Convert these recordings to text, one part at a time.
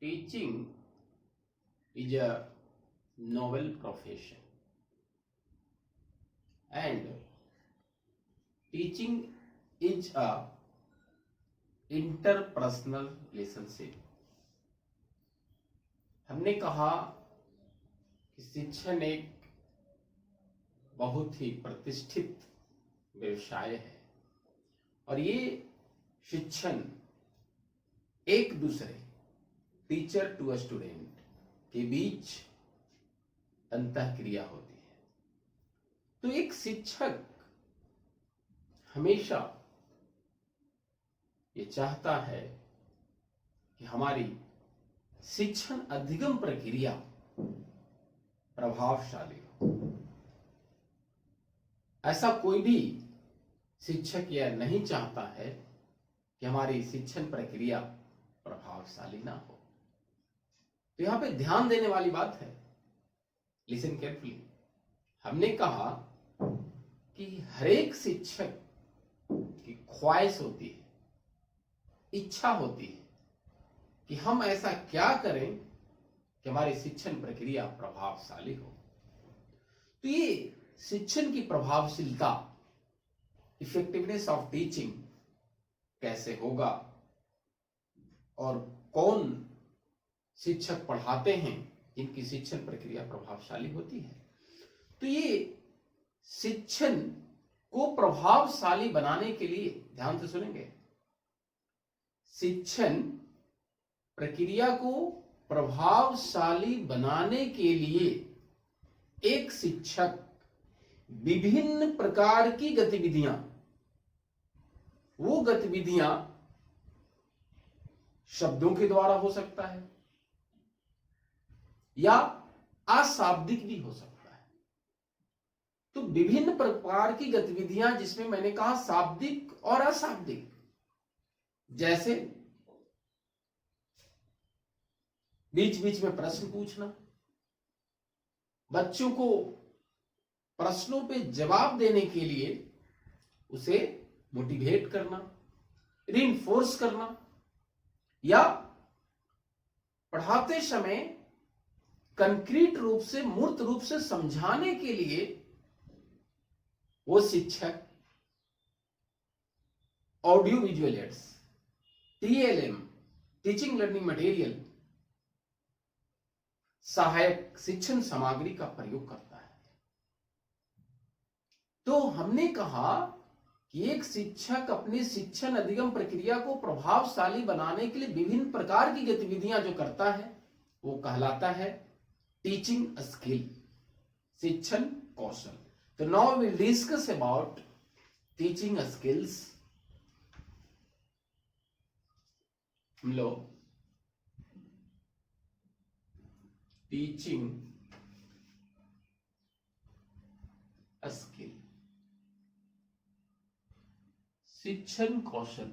Teaching is a noble profession, and teaching is a interpersonal relationship. हमने कहा कि शिक्षण एक बहुत ही प्रतिष्ठित व्यवसाय है और ये शिक्षण एक दूसरे टीचर टू अ स्टूडेंट के बीच अंतःक्रिया होती है। तो एक शिक्षक हमेशा ये चाहता है कि हमारी शिक्षण अधिगम प्रक्रिया प्रभावशाली हो। ऐसा कोई भी शिक्षक यह नहीं चाहता है कि हमारी शिक्षण प्रक्रिया प्रभावशाली ना हो। तो यहां पे ध्यान देने वाली बात है, लिसन केयरफुली। हमने कहा कि हर एक शिक्षक की ख्वाहिश होती है, इच्छा होती है कि हम ऐसा क्या करें कि हमारी शिक्षण प्रक्रिया प्रभावशाली हो। तो ये शिक्षण की प्रभावशीलता, इफेक्टिवनेस ऑफ टीचिंग कैसे होगा और कौन शिक्षक पढ़ाते हैं जिनकी शिक्षण प्रक्रिया प्रभावशाली होती है। तो ये शिक्षण को प्रभावशाली बनाने के लिए ध्यान से सुनेंगे, शिक्षण प्रक्रिया को प्रभावशाली बनाने के लिए एक शिक्षक विभिन्न प्रकार की गतिविधियां, वो गतिविधियां शब्दों के द्वारा हो सकता है या अशाब्दिक भी हो सकता है। तो विभिन्न प्रकार की गतिविधियां जिसमें मैंने कहा शाब्दिक और अशाब्दिक, जैसे बीच बीच में प्रश्न पूछना, बच्चों को प्रश्नों पे जवाब देने के लिए उसे मोटिवेट करना, रीइंफोर्स करना, या पढ़ाते समय कंक्रीट रूप से, मूर्त रूप से समझाने के लिए वो शिक्षक audio visual aids, TLM, teaching learning material, सहायक शिक्षण सामग्री का प्रयोग करता है। तो हमने कहा कि एक शिक्षक अपनी शिक्षण अधिगम प्रक्रिया को प्रभावशाली बनाने के लिए विभिन्न प्रकार की गतिविधियां जो करता है वो कहलाता है टीचिंग स्किल, शिक्षण कौशल। तो now we will discuss about teaching skills. हम लोग टीचिंग स्किल, शिक्षण कौशल,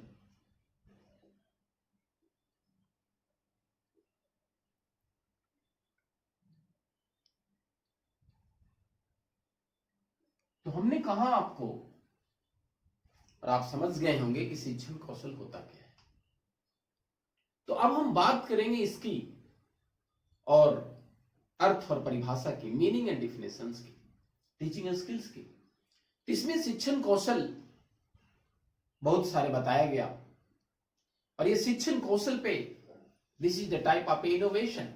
तो हमने कहा आपको और आप समझ गए होंगे कि शिक्षण कौशल होता क्या है। तो अब हम बात करेंगे इसकी और अर्थ और परिभाषा की, मीनिंग एंड डिफिनेशंस की, टीचिंग स्किल्स की। इसमें शिक्षण कौशल बहुत सारे बताया गया और ये शिक्षण कौशल पे this is the type of innovation,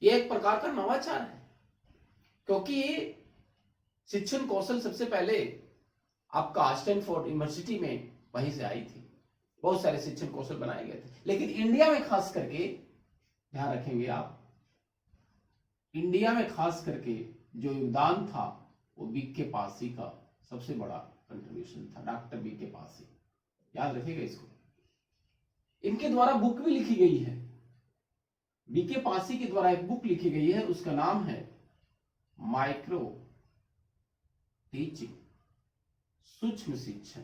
ये एक प्रकार का नवाचार है, क्योंकि ये शिक्षण कौशल सबसे पहले आपका स्टैनफोर्ड यूनिवर्सिटी में वहीं से आई थी। बहुत सारे शिक्षण कौशल बनाए गए थे, लेकिन इंडिया में खास करके ध्यान रखेंगे आप, इंडिया में खास करके जो योगदान था वो बीके पासी का सबसे बड़ा कंट्रीब्यूशन था, डॉक्टर बीके पासी, याद रखिएगा इसको। इनके द्वारा बुक भी लिखी गई है, बीके पासी के द्वारा एक बुक लिखी गई है, उसका नाम है माइक्रो टीचिंग, सूक्ष्म शिक्षण,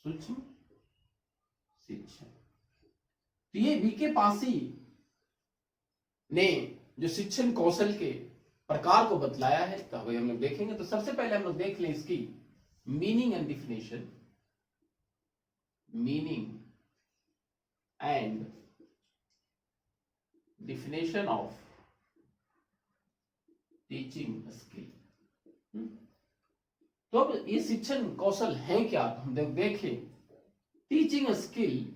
सूक्ष्म शिक्षण। तो ये बीके पासी ने जो शिक्षण कौशल के प्रकार को बतलाया है, तो वही हम लोग देखेंगे। तो सबसे पहले हम लोग देख लें इसकी meaning and definition, meaning and definition of teaching skill. तो अब ये शिक्षण कौशल है क्या, हम देखें। Teaching skill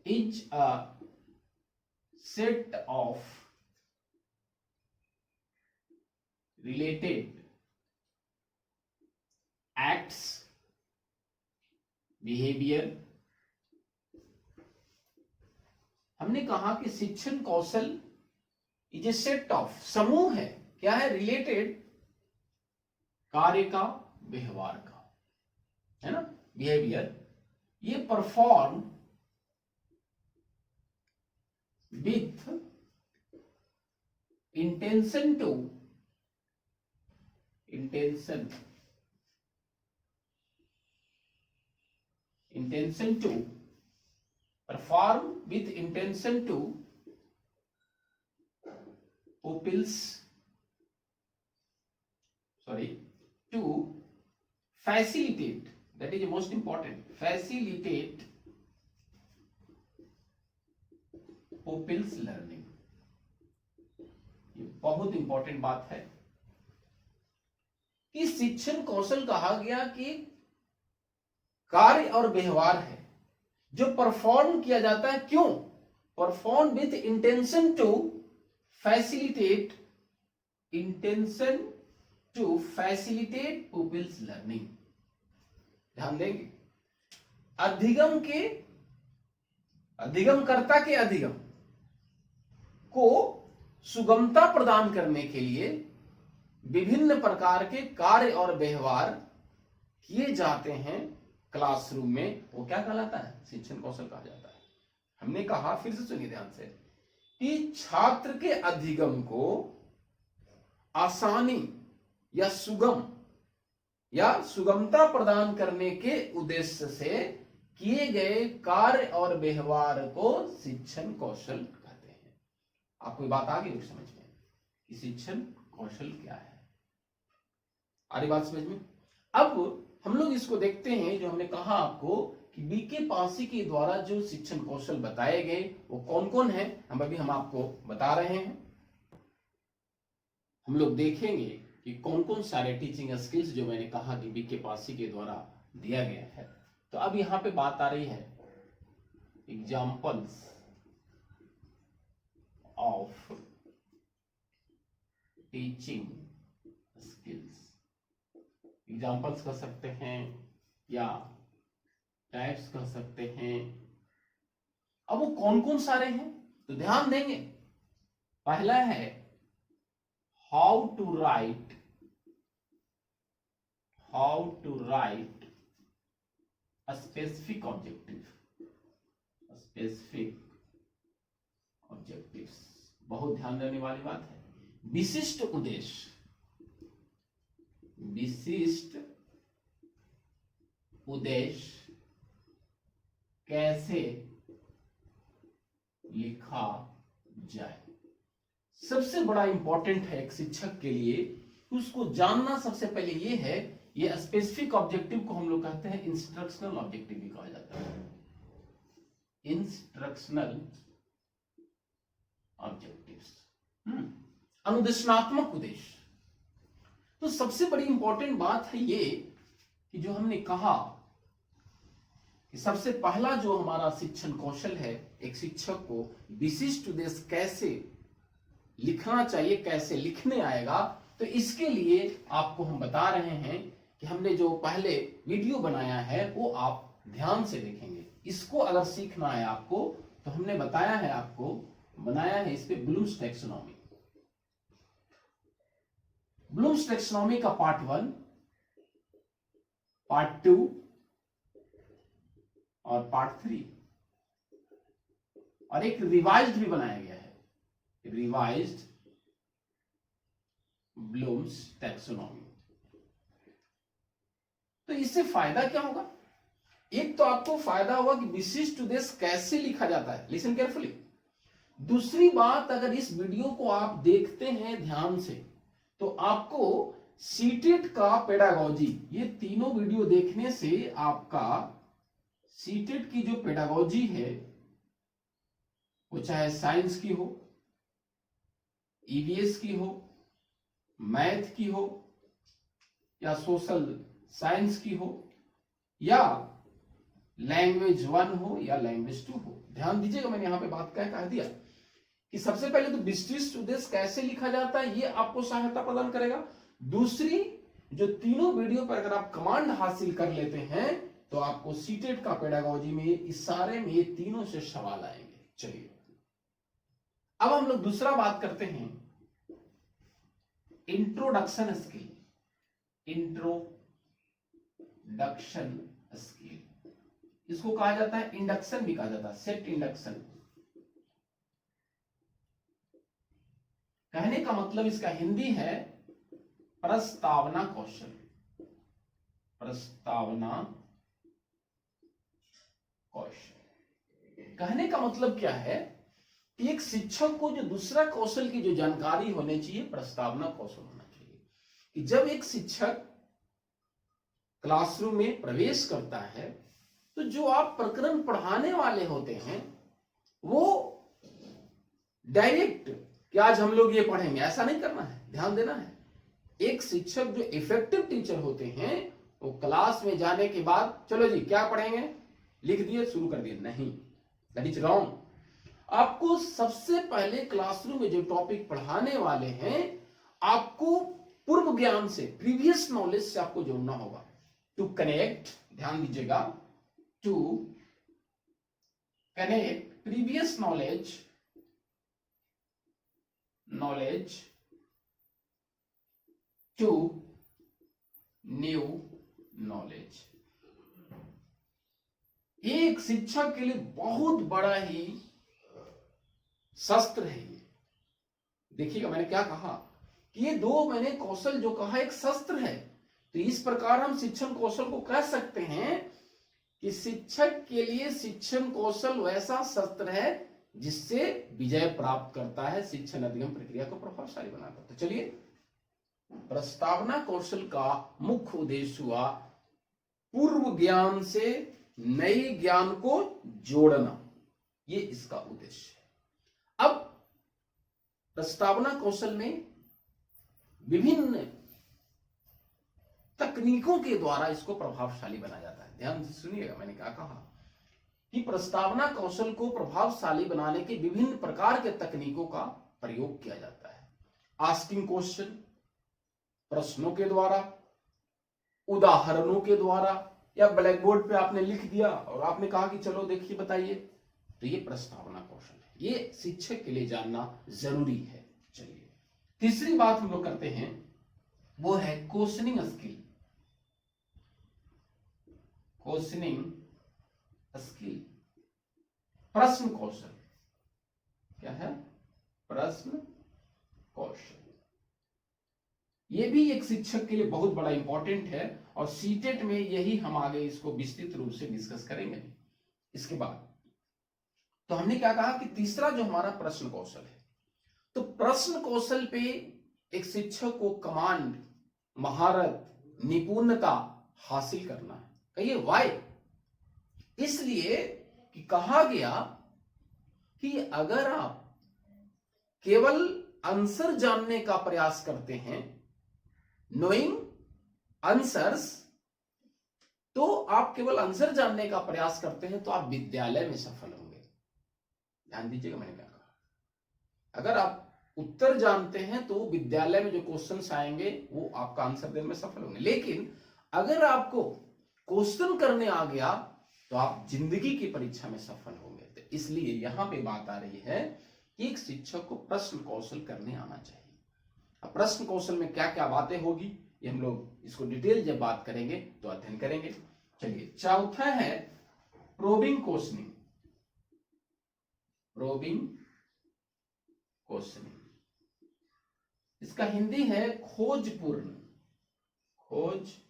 is a set of related acts, behavior। हमने कहा कि शिक्षण कौशल इज ए सेट ऑफ, समूह है, क्या है, रिलेटेड, कार्य का, व्यवहार का, है ना, बिहेवियर। ये perform with intention to perform with intention to to facilitate, that is the most important, facilitate pupils learning। ये बहुत इंपॉर्टेंट बात है कि शिक्षण कौशल कहा गया कि कार्य और व्यवहार है जो परफॉर्म किया जाता है, क्यों, perform with intention to facilitate pupils learning. ध्यान देंगे, अधिगमकर्ता के अधिगम को सुगमता प्रदान करने के लिए विभिन्न प्रकार के कार्य और व्यवहार किए जाते हैं क्लासरूम में, वो क्या कहलाता है, शिक्षण कौशल कहा जाता है। हमने कहा, फिर से सुनिए ध्यान से, कि छात्र के अधिगम को आसानी या सुगमता प्रदान करने के उद्देश्य से किए गए कार्य और व्यवहार को शिक्षण कौशल कहते हैं। आपको बात आ गई समझ में कि शिक्षण कौशल क्या है, आ रही बात समझ में। अब हम लोग इसको देखते हैं, जो हमने कहा आपको कि बीके पासी के द्वारा जो शिक्षण कौशल बताए गए वो कौन कौन है, हम आपको बता रहे हैं। हम लोग देखेंगे कि कौन कौन सारे टीचिंग स्किल्स जो मैंने कहा कि बीके पासी के द्वारा दिया गया है। तो अब यहां पे बात आ रही है examples of teaching skills. Examples कह सकते हैं या टाइप्स कह सकते हैं। अब वो कौन कौन सारे हैं तो ध्यान देंगे। पहला है how to write a specific objectives। बहुत ध्यान देने वाली बात है। विशिष्ट उद्देश्य कैसे लिखा जाए। सबसे बड़ा इंपॉर्टेंट है एक शिक्षक के लिए, उसको जानना सबसे पहले ये है। ये स्पेसिफिक ऑब्जेक्टिव को हम लोग कहते हैं इंस्ट्रक्शनल ऑब्जेक्टिव भी कहा जाता है। इंस्ट्रक्शनल ऑब्जेक्टिव्स, अनुदेशनात्मक उद्देश्य। तो सबसे बड़ी इंपॉर्टेंट बात है ये कि जो हमने कहा कि सबसे पहला जो हमारा शिक्षण कौशल है, एक शिक्षक को विशिष्ट उद्देश्य कैसे लिखना चाहिए, कैसे लिखने आएगा। तो इसके लिए आपको हम बता रहे हैं कि हमने जो पहले वीडियो बनाया है वो आप ध्यान से देखेंगे। इसको अगर सीखना है आपको तो हमने बताया है, आपको बनाया है इस पे ब्लूम्स टैक्सोनॉमी। ब्लूम्स टैक्सोनॉमी का पार्ट 1, पार्ट 2 और पार्ट 3 और एक रिवाइज्ड भी बनाया गया है, रिवाइज्ड ब्लूम्स टैक्सोनॉमी। तो इससे फायदा क्या होगा? एक तो आपको फायदा होगा कि विशिष्ट उद्देश्य कैसे लिखा जाता है, लिसन केयरफुली। दूसरी बात, अगर इस वीडियो को आप देखते हैं ध्यान से तो आपको सीटेट का पेडागोजी, ये तीनों वीडियो देखने से आपका सीटेट की जो पेडागोजी है वो चाहे साइंस की हो, ईवीएस की हो, मैथ की हो, या सोशल साइंस की हो, या लैंग्वेज 1 हो या लैंग्वेज 2 हो। ध्यान दीजिएगा, मैंने यहां पे बात क्या कह दिया कि सबसे पहले तो विशिष्ट उद्देश्य कैसे लिखा जाता है ये आपको सहायता प्रदान करेगा। दूसरी, जो तीनों वीडियो पर अगर आप कमांड हासिल कर लेते हैं तो आपको सीटेट का पेडागोजी में इस सारे में ये तीनों से सवाल आएंगे। चलिए अब हम लोग दूसरा बात करते हैं, इंट्रोडक्शन स्किल। इंट्रोडक्शन स्किल, इसको कहा जाता है इंडक्शन भी कहा जाता है, सेट इंडक्शन। कहने का मतलब इसका हिंदी है प्रस्तावना कौशल। प्रस्तावना कौशल कहने का मतलब क्या है कि एक शिक्षक को जो दूसरा कौशल की जो जानकारी होनी चाहिए, प्रस्तावना कौशल होना चाहिए। कि जब एक शिक्षक क्लासरूम में प्रवेश करता है तो जो आप प्रकरण पढ़ाने वाले होते हैं वो डायरेक्ट कि आज हम लोग ये पढ़ेंगे ऐसा नहीं करना है, ध्यान देना है। एक शिक्षक जो इफेक्टिव टीचर होते हैं वो क्लास में जाने के बाद चलो जी क्या पढ़ेंगे, लिख दिए, शुरू कर दिए, नहीं, दैट इज रॉन्ग। आपको सबसे पहले क्लासरूम में जो टॉपिक पढ़ाने वाले हैं आपको पूर्व ज्ञान से, प्रीवियस नॉलेज से आपको जोड़ना होगा। टू कनेक्ट, ध्यान दीजिएगा, to connect previous knowledge to new knowledge. एक शिक्षक के लिए बहुत बड़ा ही शस्त्र है ये। देखिएगा मैंने क्या कहा कि ये दो मैंने कौशल जो कहा एक शस्त्र है। तो इस प्रकार हम शिक्षण कौशल को कह सकते हैं कि शिक्षक के लिए शिक्षण कौशल वैसा शस्त्र है जिससे विजय प्राप्त करता है, शिक्षण अधिगम प्रक्रिया को प्रभावशाली बनाता है। तो चलिए, प्रस्तावना कौशल का मुख्य उद्देश्य हुआ पूर्व ज्ञान से नए ज्ञान को जोड़ना, ये इसका उद्देश्य है। अब प्रस्तावना कौशल में विभिन्न तकनीकों के द्वारा इसको प्रभावशाली बनाया जाता है। ध्यान से सुनिएगा, मैंने क्या कहा कि प्रस्तावना कौशल को प्रभावशाली बनाने के विभिन्न प्रकार के तकनीकों का प्रयोग किया जाता है। आस्किंग क्वेश्चन, प्रश्नों के द्वारा, उदाहरणों के द्वारा, या ब्लैक बोर्ड पे आपने लिख दिया और आपने कहा कि चलो देखिए बताइए, तो ये प्रस्तावना कौशल है, ये शिक्षक के लिए जानना जरूरी है। चलिए तीसरी बात हम लोग करते हैं, वो है क्वेश्चनिंग स्किल। क्वेश्चनिंग स्किल, प्रश्न कौशल। क्या है? प्रश्न कौशल। ये भी एक शिक्षक के लिए बहुत बड़ा इंपॉर्टेंट है और सीटेट में यही हम आगे इसको विस्तृत रूप से डिस्कस करेंगे। इसके बाद तो हमने क्या कहा कि तीसरा जो हमारा प्रश्न कौशल है, तो प्रश्न कौशल पे एक शिक्षक को कमांड, महारत, निपुणता हासिल करना है। कहिए वाई? इसलिए कि कहा गया कि अगर आप केवल आंसर जानने का प्रयास करते हैं, नोइंग आंसर्स, तो आप केवल आंसर जानने का प्रयास करते हैं तो आप विद्यालय में सफल होंगे। ध्यान दीजिएगा मैंने क्या कहा। अगर आप उत्तर जानते हैं तो विद्यालय में जो क्वेश्चंस आएंगे वो आपका आंसर देने में सफल होंगे। लेकिन अगर आपको क्वेश्चन करने आ गया तो आप जिंदगी की परीक्षा में सफल होंगे। तो इसलिए यहां पे बात आ रही है कि एक शिक्षक को प्रश्न कौशल करने आना चाहिए। अब प्रश्न कौशल में क्या क्या बातें होगी ये हम लोग इसको डिटेल जब बात करेंगे तो अध्ययन करेंगे। चलिए चौथा है प्रोबिंग क्वेश्चनिंग। प्रोबिंग क्वेश्चनिंग, इसका हिंदी है खोजपूर्ण। खोजपूर्ण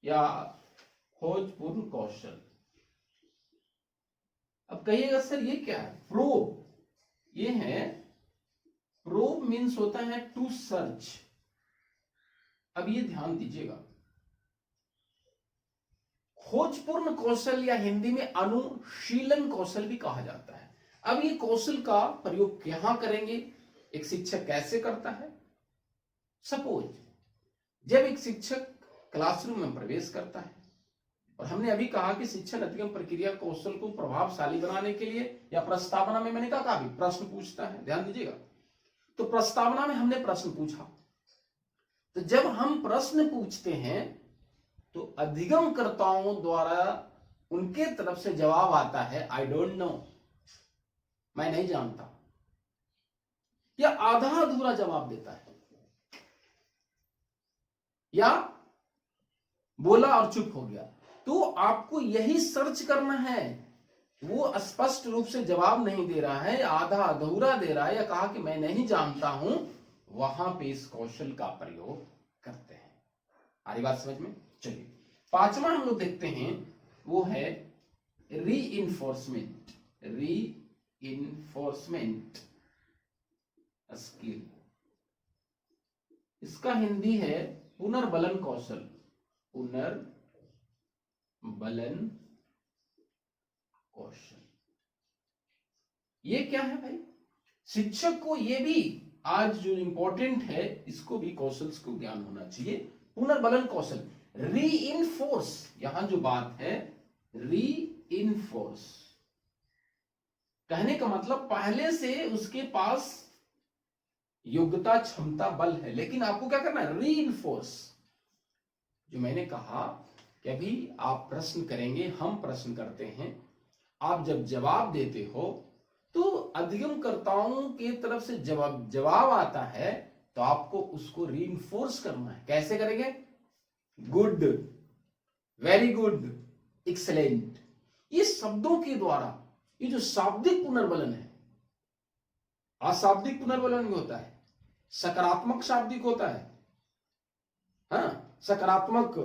या खोजपूर्ण कौशल। अब कहिएगा सर ये क्या है? प्रोब, ये है प्रोब मीन्स होता है टू सर्च। अब ये ध्यान दीजिएगा, खोजपूर्ण कौशल या हिंदी में अनुशीलन कौशल भी कहा जाता है। अब ये कौशल का प्रयोग यहां करेंगे, एक शिक्षक कैसे करता है। सपोज जब एक शिक्षक क्लासरूम में प्रवेश करता है, और हमने अभी कहा कि शिक्षण अधिगम प्रक्रिया कौशल को प्रभावशाली बनाने के लिए या प्रस्तावना में मैंने कहा भी प्रश्न पूछता है, ध्यान दीजिएगा। तो प्रस्तावना में हमने प्रश्न पूछा, तो जब हम प्रश्न पूछते हैं तो अधिगमकर्ताओं द्वारा उनके तरफ से जवाब आता है आई डोंट नो, मैं नहीं जानता, या आधा अधूरा जवाब देता है, या बोला और चुप हो गया। तो आपको यही सर्च करना है, वो स्पष्ट रूप से जवाब नहीं दे रहा है, आधा अधूरा दे रहा है, या कहा कि मैं नहीं जानता हूं, वहां पे इस कौशल का प्रयोग करते हैं। आ रही बात समझ में? चलिए पांचवा हम लोग देखते हैं, वो है रीइंफोर्समेंट। रीइंफोर्समेंट स्किल, इसका हिंदी है पुनर्बलन कौशल। पुनर्बलन कौशल ये क्या है भाई? शिक्षक को ये भी आज जो इंपॉर्टेंट है, इसको भी कौशल को ज्ञान होना चाहिए। पुनर्बलन कौशल, रीइंफोर्स, यहां जो बात है रीइंफोर्स, कहने का मतलब पहले से उसके पास योग्यता, क्षमता, बल है, लेकिन आपको क्या करना है? रीइंफोर्स। जो मैंने कहा कि अभी आप प्रश्न करेंगे, हम प्रश्न करते हैं, आप जब जवाब देते हो तो अधिगमकर्ताओं के तरफ से जवाब आता है, तो आपको उसको रीइंफोर्स करना है। कैसे करेंगे? गुड, वेरी गुड, एक्सेलेंट, ये शब्दों के द्वारा। ये जो शाब्दिक पुनर्बलन है, अशाब्दिक पुनर्बलन भी होता है, सकारात्मक शाब्दिक होता है, हाँ, सकारात्मक,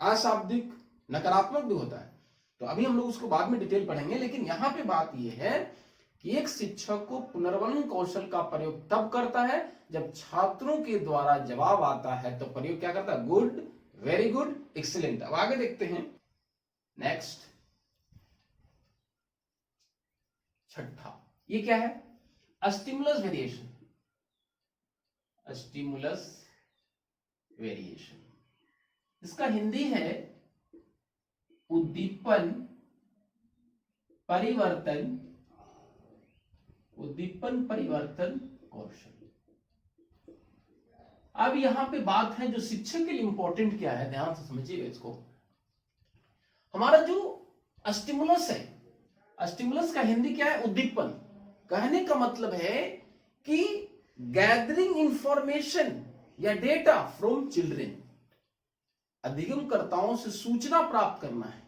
अशाब्दिक, नकारात्मक भी होता है। तो अभी हम लोग उसको बाद में डिटेल पढ़ेंगे, लेकिन यहां पे बात यह है कि एक शिक्षक को पुनर्बलन कौशल का प्रयोग तब करता है जब छात्रों के द्वारा जवाब आता है, तो प्रयोग क्या करता है? Good, very good, excellent. अब आगे देखते हैं नेक्स्ट, छठा, ये क्या है? Stimulus variation. स्टिमुलस वेरिएशन, इसका हिंदी है उद्दीपन परिवर्तन, उद्दीपन परिवर्तन कौशल। अब यहां पे बात है जो शिक्षक के लिए इंपॉर्टेंट क्या है, ध्यान से समझिएगा इसको। हमारा जो स्टिमुलस है, स्टिमुलस का हिंदी क्या है? उद्दीपन। कहने का मतलब है कि गैदरिंग इंफॉर्मेशन या डेटा फ्रॉम चिल्ड्रेन, अधिगमकर्ताओं से सूचना प्राप्त करना है।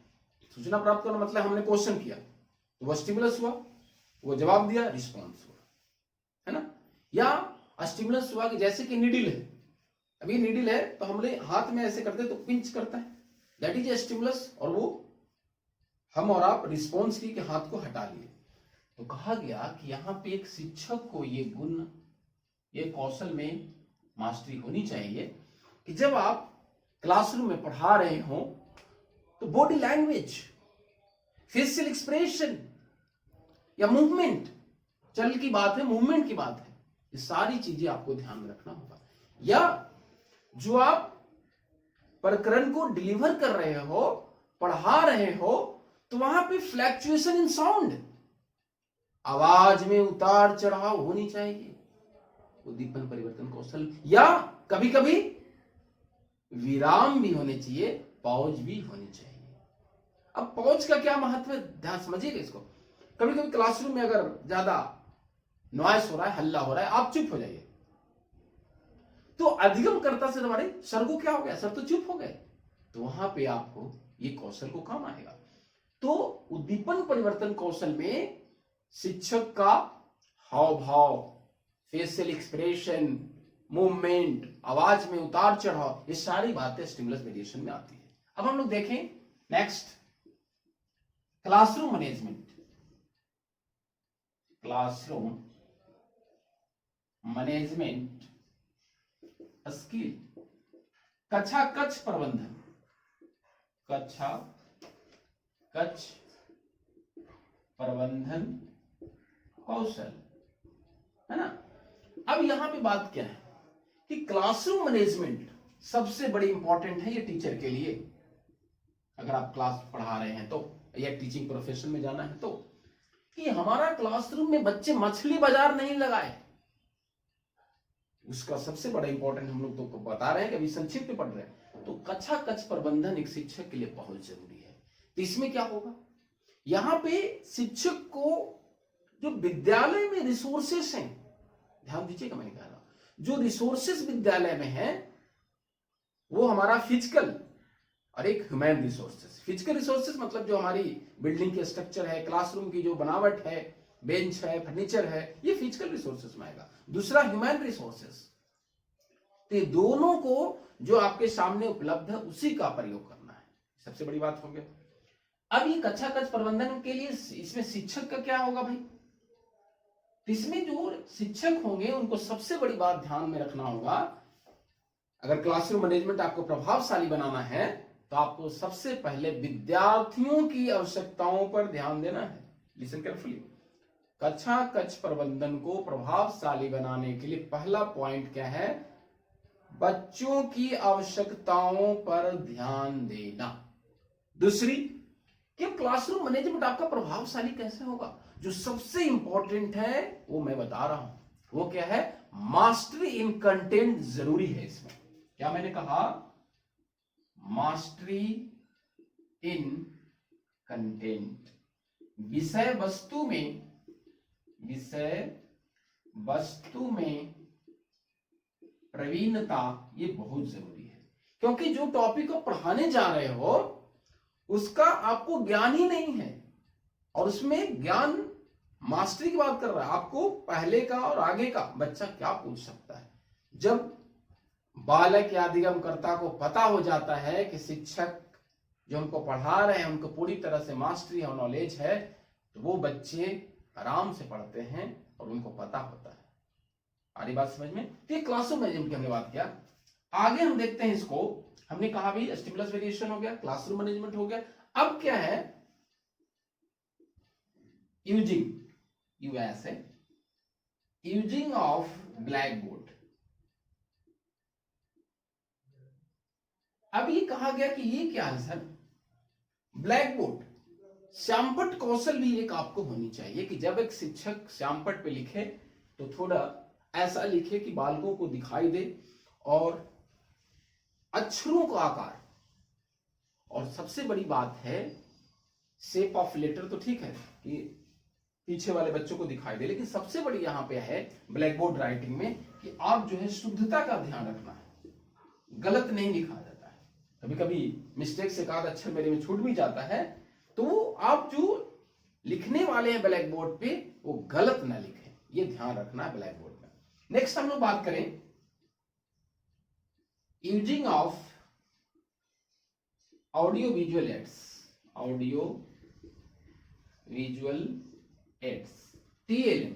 सूचना प्राप्त करना मतलब हमने क्वेश्चन किया तो वो स्टिमुलस हुआ, वो जवाब दिया, रिस्पॉन्स हुआ, है ना। या स्टिमुलस हुआ कि जैसे कि नीडल है, अभी नीडल है तो हमने हाथ में ऐसे करते तो पिंच करता है, दैट इज ए स्टिमुलस, और वो हम और आप रिस्पॉन्स की कि हाथ को हटा लिए। तो कहा गया कि यहां पे एक शिक्षक को ये गुण, ये कौशल में मास्टरी होनी चाहिए कि जब आप क्लासरूम में पढ़ा रहे हो तो बॉडी लैंग्वेज, फेशियल एक्सप्रेशन या मूवमेंट, चल की बात है, मूवमेंट की बात है, ये सारी चीजें आपको ध्यान में रखना होगा। या जो आप प्रकरण को डिलीवर कर रहे हो, पढ़ा रहे हो, तो वहां पे फ्लैक्चुएशन इन साउंड, आवाज में उतार चढ़ाव होनी चाहिए, उद्दीपन परिवर्तन कौशल। या कभी कभी विराम भी होने चाहिए, पॉज भी होनी चाहिए। अब पॉज का क्या महत्व है, ध्यान समझिएगा इसको। कभी कभी क्लासरूम में अगर ज्यादा नॉइस हो रहा है, हल्ला हो रहा है, आप चुप हो जाइए, तो अधिगमकर्ता से हमारे सर को क्या हो गया, सर तो चुप हो गए, तो वहां पे आपको ये कौशल को काम आएगा। तो उद्दीपन परिवर्तन कौशल में शिक्षक का हाव भाव, फेशियल एक्सप्रेशन, मूवमेंट, आवाज में उतार चढ़ाव, ये सारी बातें स्टिमुलस वेरिएशन में आती है। अब हम लोग देखें next, classroom management. Classroom management skill, कक्षा कक्ष प्रबंधन, कक्षा कक्ष प्रबंधन कौशल, है ना। अब यहां पे बात क्या है कि क्लासरूम मैनेजमेंट सबसे बड़ी इंपॉर्टेंट है ये टीचर के लिए, अगर आप क्लास पढ़ा रहे हैं तो, या टीचिंग प्रोफेशन में जाना है तो, कि हमारा क्लासरूम में बच्चे मछली बाजार नहीं लगाए। उसका सबसे बड़ा इंपॉर्टेंट हम लोग तो बता रहे हैं कि अभी संक्षिप्त में पढ़ रहे हैं। तो कक्षा कक्ष प्रबंधन एक शिक्षक के लिए बहुत जरूरी है। तो इसमें क्या होगा, यहां पे शिक्षक को जो विद्यालय में रिसोर्सेस हैं, ध्यान दीजिएगा मैंने कहा जो रिसोर्सेस विद्यालय में है वो हमारा फिजिकल और एक ह्यूमन रिसोर्सेस। फिजिकल रिसोर्सेस मतलब जो हमारी बिल्डिंग के स्ट्रक्चर है, क्लासरूम की जो बनावट है, बेंच है, फर्नीचर है, ये फिजिकल रिसोर्सेस में आएगा। दूसरा ह्यूमन रिसोर्सेस। तो दोनों को जो आपके सामने उपलब्ध है उसी का प्रयोग करना है, सबसे बड़ी बात हो गया। अब ये कक्षा कक्ष प्रबंधन के लिए इसमें शिक्षक का क्या होगा भाई, इसमें जो शिक्षक होंगे उनको सबसे बड़ी बात ध्यान में रखना होगा, अगर क्लासरूम मैनेजमेंट आपको प्रभावशाली बनाना है तो आपको सबसे पहले विद्यार्थियों की आवश्यकताओं पर ध्यान देना है। Listen carefully. कक्षा कक्ष प्रबंधन को प्रभावशाली बनाने के लिए पहला पॉइंट क्या है, बच्चों की आवश्यकताओं पर ध्यान देना। दूसरी कि क्लासरूम मैनेजमेंट आपका प्रभावशाली कैसे होगा, जो सबसे इंपॉर्टेंट है वो मैं बता रहा हूं, वो क्या है, मास्टरी इन कंटेंट जरूरी है इसमें। क्या मैंने कहा, मास्टरी इन कंटेंट, विषय वस्तु में प्रवीणता, ये बहुत जरूरी है। क्योंकि जो टॉपिक आप पढ़ाने जा रहे हो उसका आपको ज्ञान ही नहीं है, और उसमें ज्ञान मास्टरी की बात कर रहा है, आपको पहले का और आगे का बच्चा क्या पूछ सकता है। जब बालक या अधिगमकर्ता को पता हो जाता है कि शिक्षक जो उनको पढ़ा रहे हैं उनको पूरी तरह से मास्टरी और नॉलेज है, तो वो बच्चे आराम से पढ़ते हैं और उनको पता होता है। आ रही बात समझ में। तो ये क्लासरूम मैनेजमेंट की हमने बात किया। आगे हम देखते हैं इसको, हमने कहा भी स्टिमुलस वेरिएशन हो गया, क्लासरूम मैनेजमेंट हो गया। अब क्या है, यूजिंग ऑफ ब्लैक बोर्ड। अब ये कहा गया कि ये क्या है सर, ब्लैक बोर्ड। श्यामपट्ट कौशल भी एक आपको होनी चाहिए कि जब एक शिक्षक श्यामपट्ट पे लिखे तो थोड़ा ऐसा लिखे कि बालकों को दिखाई दे, और अक्षरों का आकार, और सबसे बड़ी बात है शेप ऑफ लेटर। तो ठीक है कि पीछे वाले बच्चों को दिखाई दे, लेकिन सबसे बड़ी यहां पे है ब्लैक बोर्ड राइटिंग में कि आप जो है शुद्धता का ध्यान रखना है, गलत नहीं लिखा जाता है। कभी कभी मिस्टेक से कहा अक्षर मेरे में छूट भी जाता है, तो आप जो लिखने वाले हैं ब्लैक बोर्ड पे वो गलत ना लिखें, ये ध्यान रखना है ब्लैक बोर्ड में। नेक्स्ट हम लोग बात करें using of audio visual aids, TLM,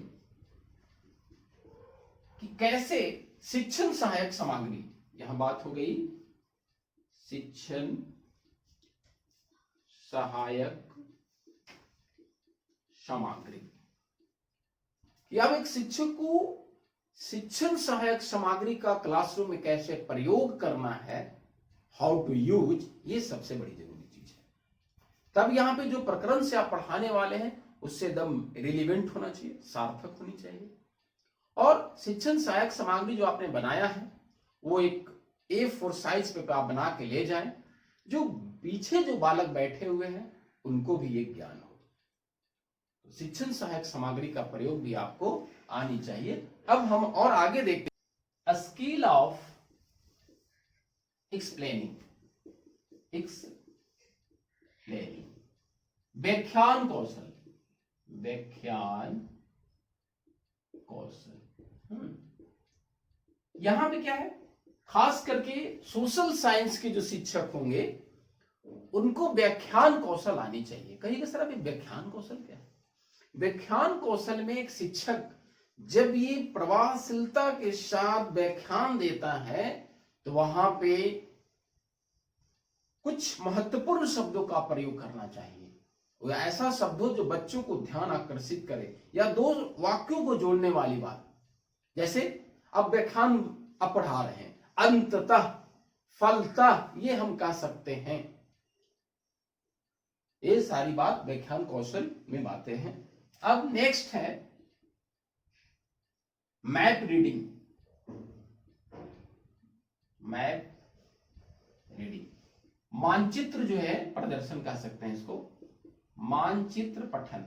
कि कैसे शिक्षण सहायक सामग्री, यहां बात हो गई शिक्षण सहायक सामग्री, कि अब एक शिक्षक को शिक्षण सहायक सामग्री का क्लासरूम में कैसे प्रयोग करना है, हाउ टू यूज, ये सबसे बड़ी जरूरी चीज है। तब यहां पे जो प्रकरण से आप पढ़ाने वाले हैं उससे एकदम रिलेवेंट होना चाहिए, सार्थक होनी चाहिए। और शिक्षण सहायक सामग्री जो आपने बनाया है वो एक A4 साइज पे आप बना के ले जाएं, जो पीछे जो बालक बैठे हुए हैं उनको भी एक ज्ञान हो। तो शिक्षण सहायक सामग्री का प्रयोग भी आपको आनी चाहिए। अब हम और आगे देखते हैं स्किल ऑफ एक्सप्लेनिंग, व्याख्यान कौशल, यहां पे क्या है, खास करके सोशल साइंस के जो शिक्षक होंगे उनको व्याख्यान कौशल आनी चाहिए। कहिएगा सर अभी व्याख्यान कौशल क्या है? व्याख्यान कौशल में एक शिक्षक जब ये प्रभावशीलता के साथ व्याख्यान देता है तो वहां पे कुछ महत्वपूर्ण शब्दों का प्रयोग करना चाहिए। वो ऐसा शब्द हो जो बच्चों को ध्यान आकर्षित करे, या दो वाक्यों को जोड़ने वाली बात। जैसे अब व्याख्यान अब पढ़ा रहे हैं, अंततः, फलतः, ये हम कह सकते हैं। ये सारी बात व्याख्यान कौशल में बातें हैं। अब नेक्स्ट है मैप रीडिंग। मैप रीडिंग, मानचित्र जो है, प्रदर्शन कह सकते हैं इसको, मानचित्र पठन।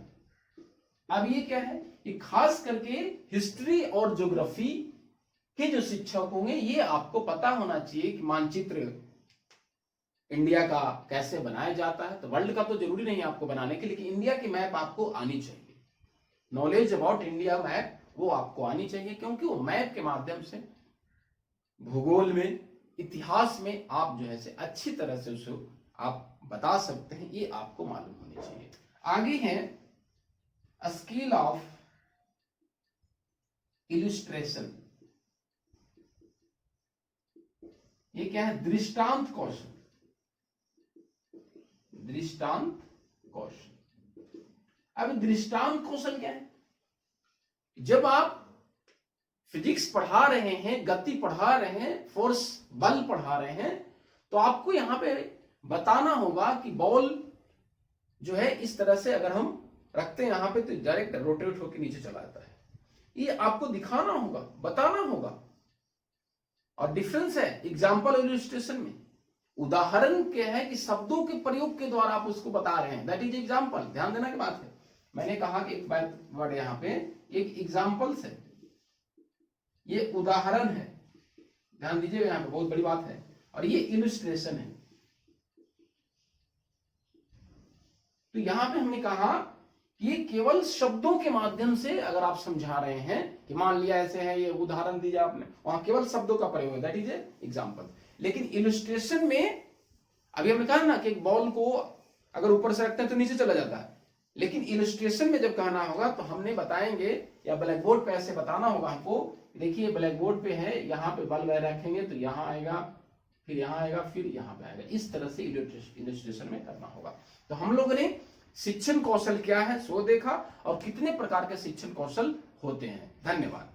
अब ये क्या है, ये खास करके हिस्ट्री और ज्योग्राफी के जो शिक्षक होंगे, ये आपको पता होना चाहिए कि मानचित्र इंडिया का कैसे बनाया जाता है। तो वर्ल्ड का तो जरूरी नहीं आपको बनाने के, लेकिन इंडिया की मैप आपको आनी चाहिए। नॉलेज अबाउट इंडिया मैप वो आपको आनी चाहिए, क्योंकि वो मैप के माध्यम से भूगोल में, इतिहास में आप जो है से अच्छी तरह से उसे आप बता सकते हैं। ये आपको मालूम होनी चाहिए। आगे है स्किल ऑफ इलस्ट्रेशन। ये क्या है, दृष्टांत कौशल। दृष्टांत कौशल। अब दृष्टांत कौशल क्या है, जब आप फिजिक्स पढ़ा रहे हैं, गति पढ़ा रहे हैं, फोर्स बल पढ़ा रहे हैं, तो आपको यहां पे बताना होगा कि बॉल जो है इस तरह से अगर हम रखते हैं यहां पे तो डायरेक्ट रोटेट होकर नीचे चला जाता है। ये आपको दिखाना होगा, बताना होगा। और डिफरेंस है एग्जाम्पल और इलस्ट्रेशन में। उदाहरण क्या है कि शब्दों के प्रयोग के द्वारा आप उसको बता रहे हैं, दैट इज एग्जाम्पल। ध्यान देना की बात है। मैंने कहा कि एक वर्ड यहां पे एक एग्जाम्पल्स है, ये उदाहरण है, ध्यान दीजिए, यहां पे बहुत बड़ी बात है। और ये इलस्ट्रेशन है। तो यहां पे हमने कहा कि ये केवल शब्दों के माध्यम से अगर आप समझा रहे हैं कि मान लिया ऐसे है, ये उदाहरण दीजिए आपने, वहां केवल शब्दों का प्रयोग है, दैट इज एग्जाम्पल। लेकिन इलस्ट्रेशन में अभी हमने कहा ना कि एक बॉल को अगर ऊपर से रखते हैं तो नीचे चला जाता है, लेकिन इलस्ट्रेशन में जब कहना होगा तो हमने बताएंगे या ब्लैक बोर्ड पे ऐसे बताना होगा हमको। देखिए ब्लैक बोर्ड पे है, यहाँ पे बल रखेंगे तो यहाँ आएगा, फिर यहाँ आएगा, फिर यहाँ पे आएगा। इस तरह से इलस्ट्रेशन में करना होगा। तो हम लोगों ने शिक्षण कौशल क्या है सो देखा, और कितने प्रकार के शिक्षण कौशल होते हैं। धन्यवाद।